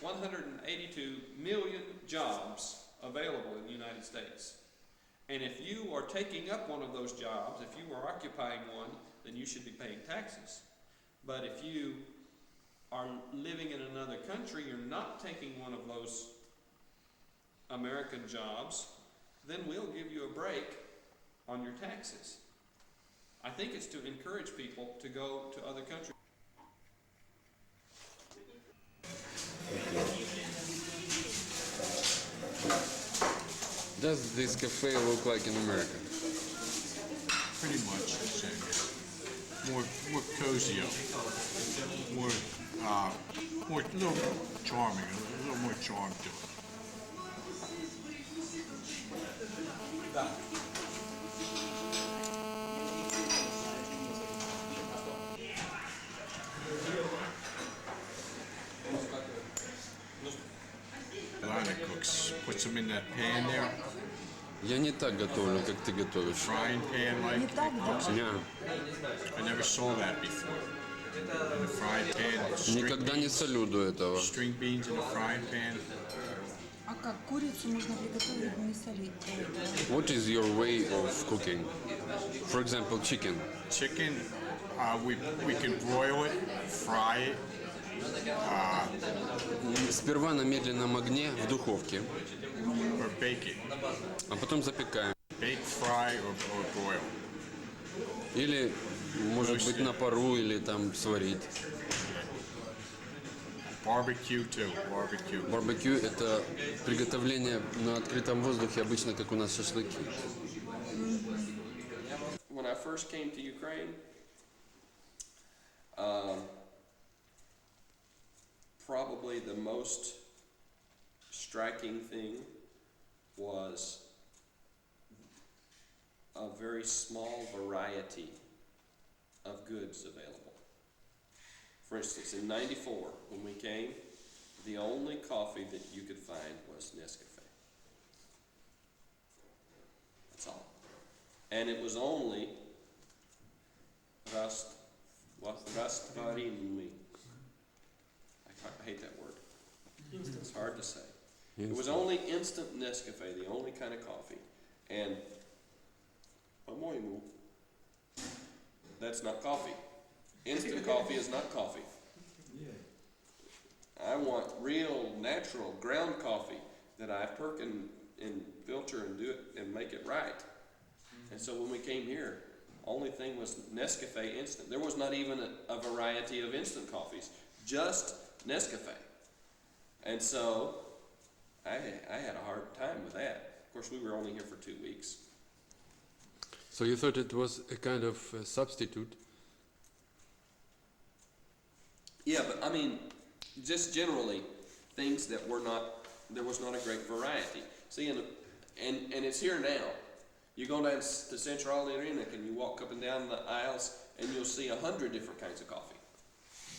182 million jobs available in the United States. And if you are taking up one of those jobs, if you are occupying one, then you should be paying taxes. But if you are living in another country, you're not taking one of those American jobs, then we'll give you a break on your taxes. I think it's to encourage people to go to other countries. Does this cafe look like in America? Pretty much the same. More cozy, more a little charming, a little more charm to it. Lana cooks, puts them in that pan there. Я не так готовлю, как ты готовишь. Frying pan like it cooks it. Не, I never saw that before. In a frying pan, никогда не солю до этого. string beans in a frying pan. А как курицу можно приготовить не солить? What is your way of cooking? For example, chicken. Chicken, we can broil it, fry it. Сперва на медленном огне в духовке, Or bake it. а потом запекаем. Bake, fry, or broil. Или, может быть, на пару, или там сварить. Barbecue too, barbecue. Барбекю – это приготовление на открытом воздухе, обычно как у нас шашлыки. When I first came to Ukraine, probably the most striking thing was a very small variety of goods available. For instance, in '94, when we came, the only coffee that you could find was Nescafe. That's all. And it was only Rastvarinmi. I hate that word. It's hard to say. It was only instant Nescafe, the only kind of coffee. And по-моему, that's not coffee. Instant coffee is not coffee. I want real, natural, ground coffee that I perk and filter and do it and make it right. And so when we came here, only thing was Nescafe instant. There was not even a variety of instant coffees, just Nescafe. And so I had a hard time with that. Of course, we were only here for 2 weeks. So you thought it was a kind of substitute? Yeah, but I mean, just generally, things that were not, there was not a great variety. See, and it's here now. You go down to Central Arena and you walk up and down the aisles and you'll see 100 different kinds of coffee.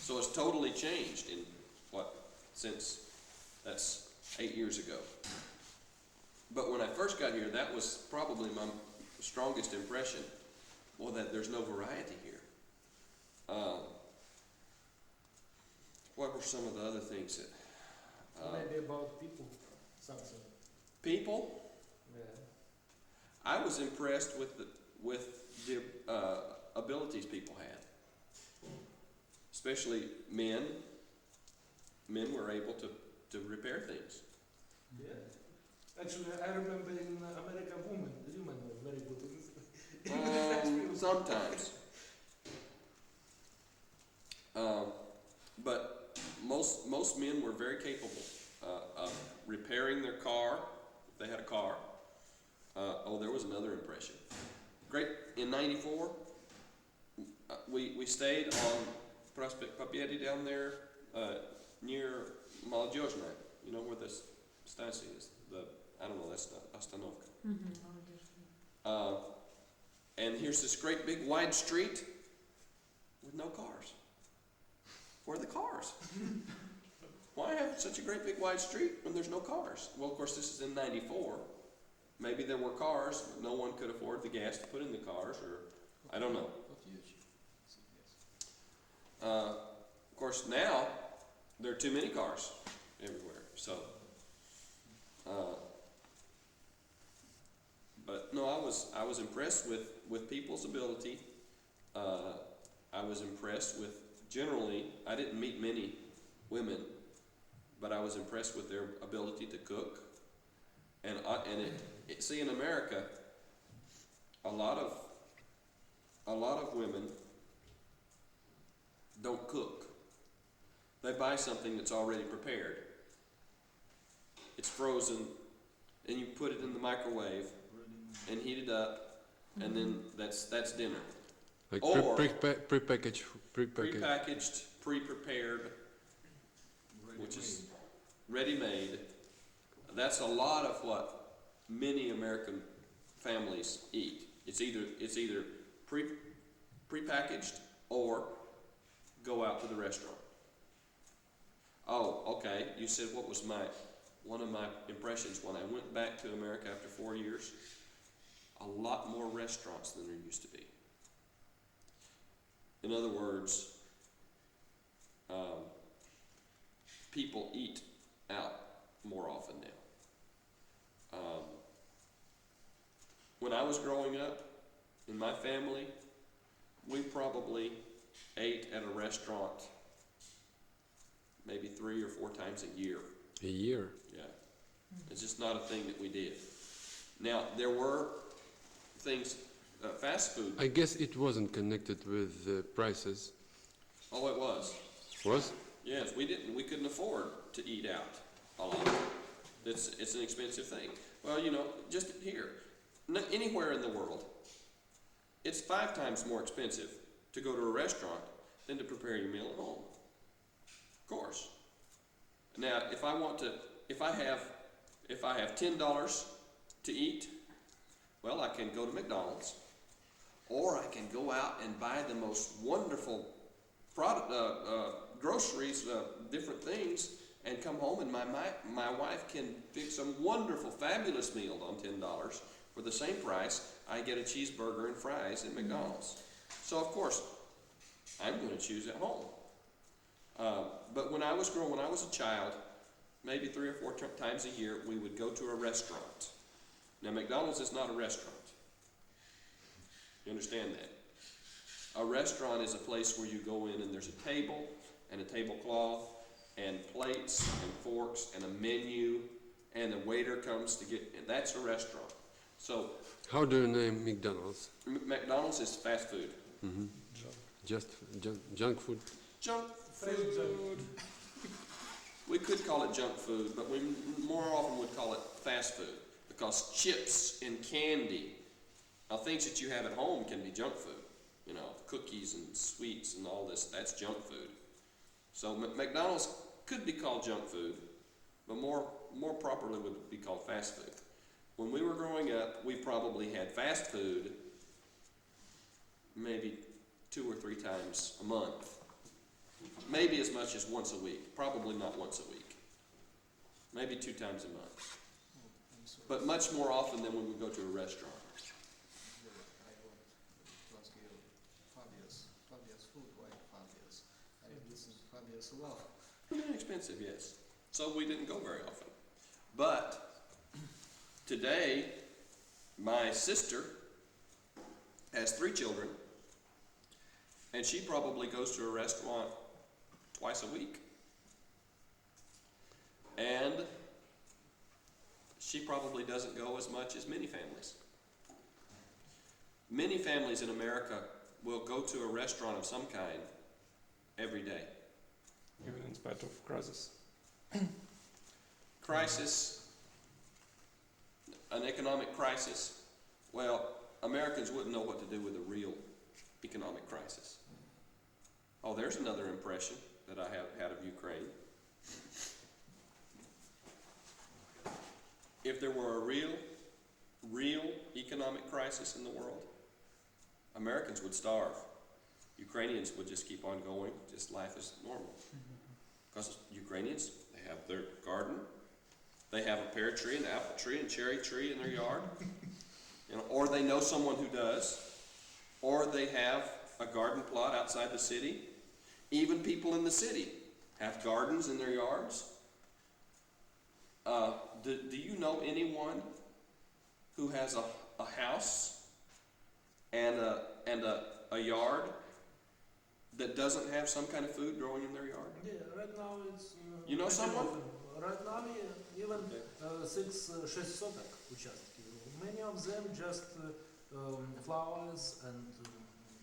So it's totally changed in since that's 8 years ago. But when I first got here, that was probably my strongest impression. Well, that there's no variety here. What were some of the other things that? Maybe about people, something. People? Yeah. I was impressed with the abilities people had, especially men. Men were able to repair things. Yeah. Actually, I remember in American women were very good. Sometimes. But most men were very capable of repairing their car, if they had a car. There was another impression. Great, in '94, we stayed on Prospect Pobedy down there near Молодежная. You know where this stanция is? I don't know, that's the Ostanovka. And here's this great big wide street with no cars. Where are the cars? Why have such a great big wide street when there's no cars? Well, of course, this is in '94. Maybe there were cars, but no one could afford the gas to put in the cars, or I don't know. Of course, now there are too many cars everywhere. So, but no, I was impressed with people's ability. I was impressed with, generally, I didn't meet many women, but I was impressed with their ability to cook. And see, in America, a lot of women don't cook. They buy something that's already prepared. It's frozen, and you put it in the microwave and heat it up, and then that's dinner. Like Or prepackaged. prepackaged, pre-prepared, which is ready-made. That's a lot of what many American families eat. It's either prepackaged or go out to the restaurant. Oh, okay. You said what was one of my impressions when I went back to America after 4 years? A lot more restaurants than there used to be. In other words, people eat out more often now. When I was growing up, in my family, we probably ate at a restaurant maybe 3 or 4 times a year. A year? Yeah. It's just not a thing that we did. Now, there were things, fast food. I guess it wasn't connected with the prices. Oh, it was. Was? Yes, we couldn't afford to eat out a lot. It's an expensive thing. Well, just here, anywhere in the world, it's 5 times more expensive to go to a restaurant than to prepare your meal at home. Of course. Now, if I have $10 to eat, well, I can go to McDonald's, or I can go out and buy the most wonderful groceries, different things, and come home, and my wife can fix some wonderful, fabulous meal on $10 for the same price. I get a cheeseburger and fries at McDonald's. So of course, I'm going to choose at home. But when I was a child, maybe 3 or 4 times a year, we would go to a restaurant. Now, McDonald's is not a restaurant. You understand that? A restaurant is a place where you go in and there's a table and a tablecloth and plates and forks and a menu, and the waiter comes to and that's a restaurant. So, how do you name McDonald's? McDonald's is fast food. Mm-hmm. Just junk food? Junk food. We could call it junk food, but we more often would call it fast food, because chips and candy, things that you have at home, can be junk food. Cookies and sweets and all this, that's junk food. So McDonald's could be called junk food, but more properly would be called fast food. When we were growing up, we probably had fast food maybe 2 or 3 times a month. Maybe as much as once a week. Probably not once a week. Maybe 2 times a month. But much more often than when we go to a restaurant. I want to ask you, Fabia's food, why Fabia's? I listen to Fabia's a lot. Expensive, yes. So we didn't go very often. But today, my sister has 3 children, and she probably goes to a restaurant twice a week. And she probably doesn't go as much as many families. Many families in America will go to a restaurant of some kind every day. Even in spite of crisis. Crisis, an economic crisis. Well, Americans wouldn't know what to do with a real economic crisis. Oh, there's another impression that I have had of Ukraine. If there were a real economic crisis in the world, Americans would starve. Ukrainians would just keep on going, just life is normal. Because Ukrainians, they have their garden, they have a pear tree, an apple tree, and cherry tree in their yard, or they know someone who does, or they have a garden plot outside the city. Even people in the city have gardens in their yards. do you know anyone who has a house and a yard that doesn't have some kind of food growing in their yard? Yeah, right now it's... You know someone? Right now, even 6 соток участки. Many of them just flowers and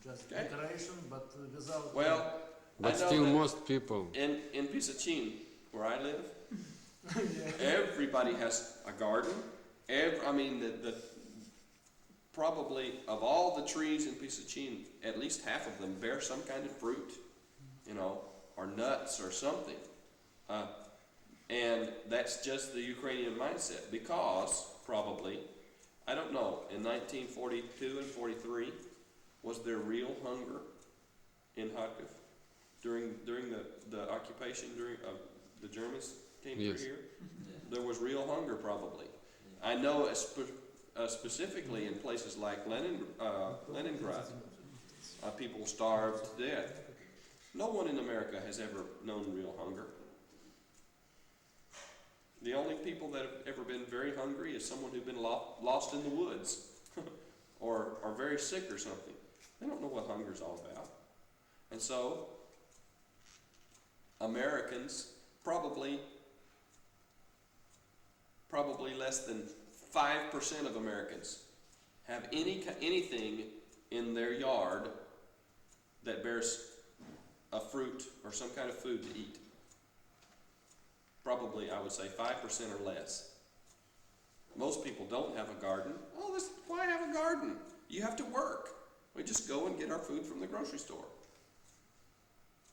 just Okay. decoration, but without... Well, But I know still that most people. in Pisachin, where I live, yeah. everybody has a garden. I mean, the probably of all the trees in Pisachin, at least half of them bear some kind of fruit, you know, or nuts or something. And that's just the Ukrainian mindset, because probably, I don't know, in 1942 and 43, was there real hunger in Kharkiv during the occupation the Germans came Yes. through here? There was real hunger probably. I know specifically in places like Leningrad, people starved to death. No one in America has ever known real hunger. The only people that have ever been very hungry is someone who's been lost in the woods or very sick or something. They don't know what hunger's all about. And so, Americans, probably less than 5% of Americans have anything in their yard that bears a fruit or some kind of food to eat. Probably, I would say 5% or less. Most people don't have a garden. Oh, why have a garden? You have to work. We just go and get our food from the grocery store.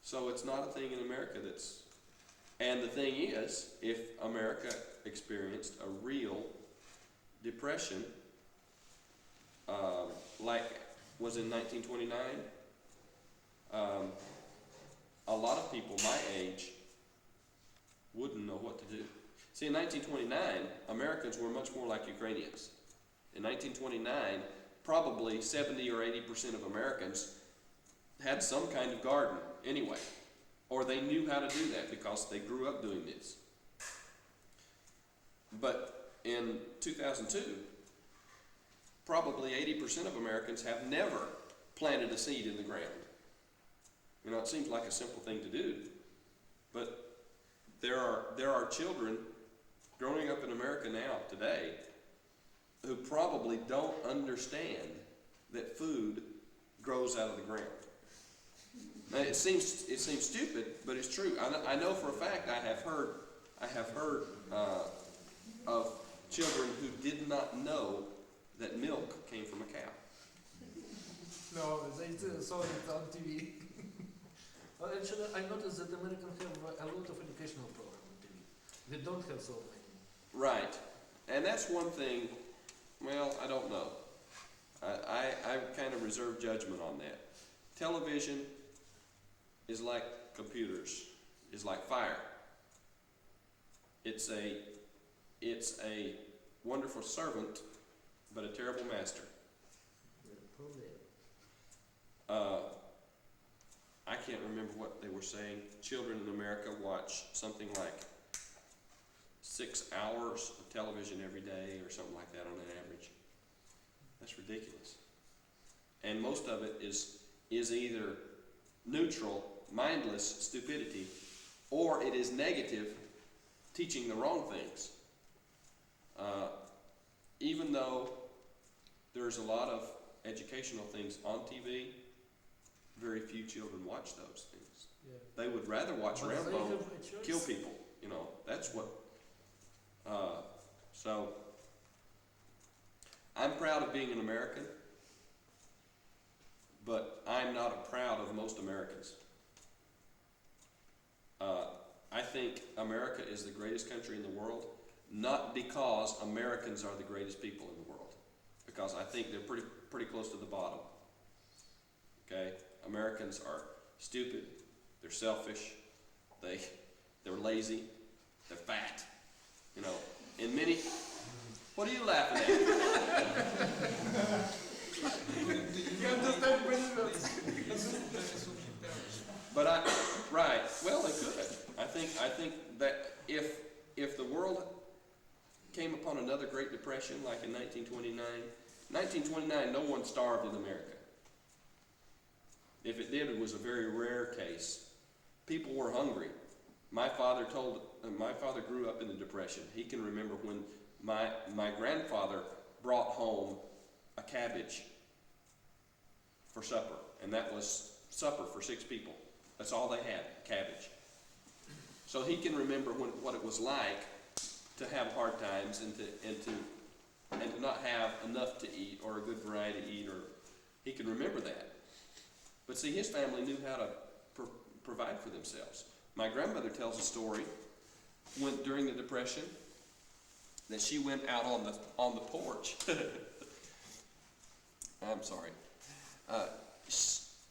So it's not a thing in America that's... And the thing is, if America experienced a real depression, like was in 1929, a lot of people my age wouldn't know what to do. See, in 1929, Americans were much more like Ukrainians. In 1929, probably 70 or 80% of Americans had some kind of garden anyway, or they knew how to do that because they grew up doing this. But in 2002, probably 80% of Americans have never planted a seed in the ground. You know, it seems like a simple thing to do, but there are children growing up in America now today who probably don't understand that food grows out of the ground. Now, it seems stupid, but it's true. I know for a fact I have heard of children who did not know that milk came from a cow. No, they saw it on TV. Well, actually, I noticed that Americans have a lot of educational programs on TV. They don't have so many. Right, and that's one thing. Well, I don't know. I kind of reserve judgment on that. Television is like computers, is like fire. It's a wonderful servant, but a terrible master. I can't remember what they were saying. Children in America watch something like 6 hours of television every day or something like that on an average. That's ridiculous. And most of it is either neutral, mindless stupidity, or it is negative, teaching the wrong things. Even though there's a lot of educational things on TV, very few children watch those things. Yeah. They would rather watch But they Rambo have a choice. kill people. You know, that's what. So I'm proud of being an American, but I'm not proud of most Americans. I think America is the greatest country in the world, not because Americans are the greatest people in the world, because I think they're pretty close to the bottom. Okay, Americans are stupid, they're selfish, they're lazy, they're fat. You know, in many. What are you laughing at? You understand benefits? But right. Well, they could. I think that if the world came upon another Great Depression like in 1929, 1929 no one starved in America. If it did, it was a very rare case. People were hungry. My father grew up in the Depression. He can remember when my grandfather brought home a cabbage for supper, and that was supper for 6 people. That's all they had, cabbage. So he can remember what it was like to have hard times and to not have enough to eat or a good variety to eat, or he can remember that. But see, his family knew how to provide for themselves. My grandmother tells a story during the Depression that she went out on the porch. I'm sorry.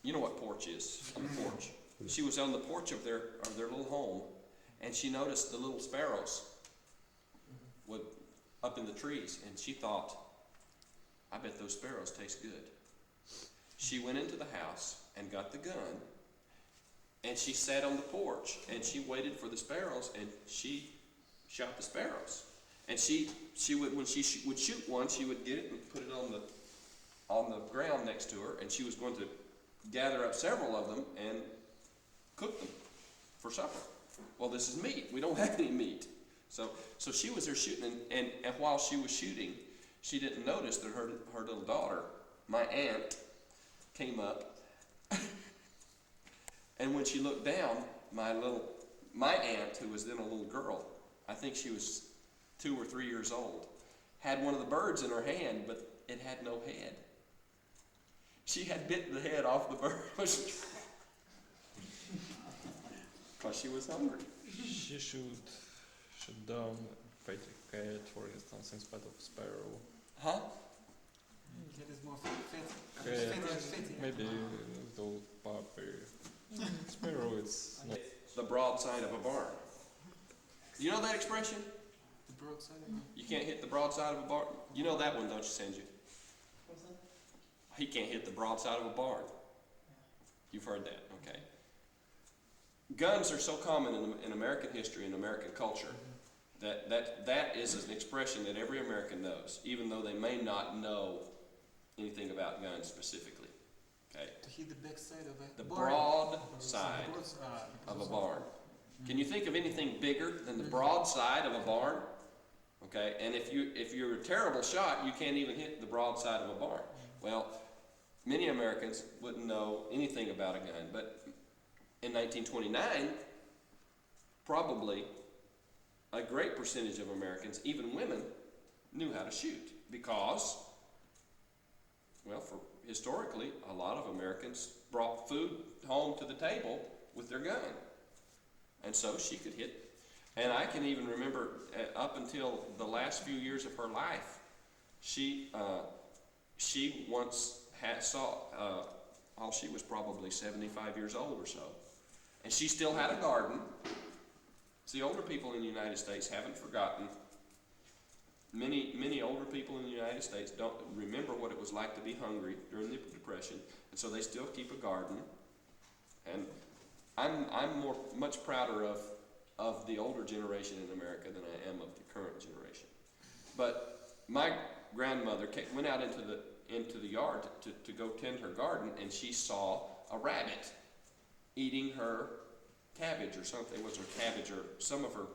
You know what porch is, on the porch. She was on the porch of their little home, and she noticed the little sparrows up in the trees, and she thought, I bet those sparrows taste good. She went into the house and got the gun, and she sat on the porch, and she waited for the sparrows, and she shot the sparrows. And she would, when she would shoot one, she would get it and put it on the ground next to her, and she was going to gather up several of them and cook them for supper. Well, this is meat. We don't have any meat. So she was there shooting, and while she was shooting, she didn't notice that her little daughter, my aunt, came up. And when she looked down, my aunt, who was then a little girl, I think she was 2 or 3 years old, had one of the birds in her hand, but it had no head. She had bitten the head off the bird because she was hungry. She should shoot down fatty cat, for instance, instead of sparrow. Huh? That is more fatty. Cat, maybe little puppy. Sparrow, it's not. The broadside of a barn. You know that expression? The broadside of You can't hit the broadside of a barn. You know that one, don't you, Sanju? He can't hit the broadside of a barn. You've heard that, okay. Guns are so common in American history and American culture that is an expression that every American knows, even though they may not know anything about guns specifically. Okay. to hit the backside of a The barn. broad side of a barn. Can you think of anything bigger than the broadside of a barn? Okay, and if you're a terrible shot, you can't even hit the broadside of a barn. Well, many Americans wouldn't know anything about a gun, but in 1929, probably a great percentage of Americans, even women, knew how to shoot because, well, historically, a lot of Americans brought food home to the table with their gun. And so she could hit. And I can even remember up until the last few years of her life, she once saw, she was probably 75 years old or so. And she still had a garden. See, older people in the United States haven't forgotten. Many older people in the United States don't remember what it was like to be hungry during the Depression, and so they still keep a garden. And I'm much prouder of the older generation in America than I am of the current generation. But my grandmother went out into the yard to go tend her garden, and she saw a rabbit eating her cabbage or something. It was her cabbage or some of her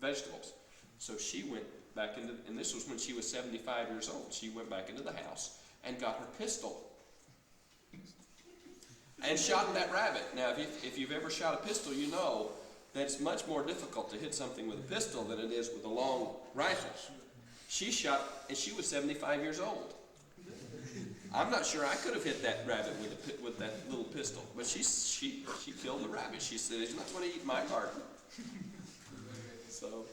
vegetables. So she went back into, and this was when she was 75 years old. She went back into the house and got her pistol and shot that rabbit. Now, if you've ever shot a pistol, you know that it's much more difficult to hit something with a pistol than it is with a long rifle. She shot, and she was 75 years old. I'm not sure I could have hit that rabbit with that little pistol, but she killed the rabbit. She said, "He's not going to eat my garden." So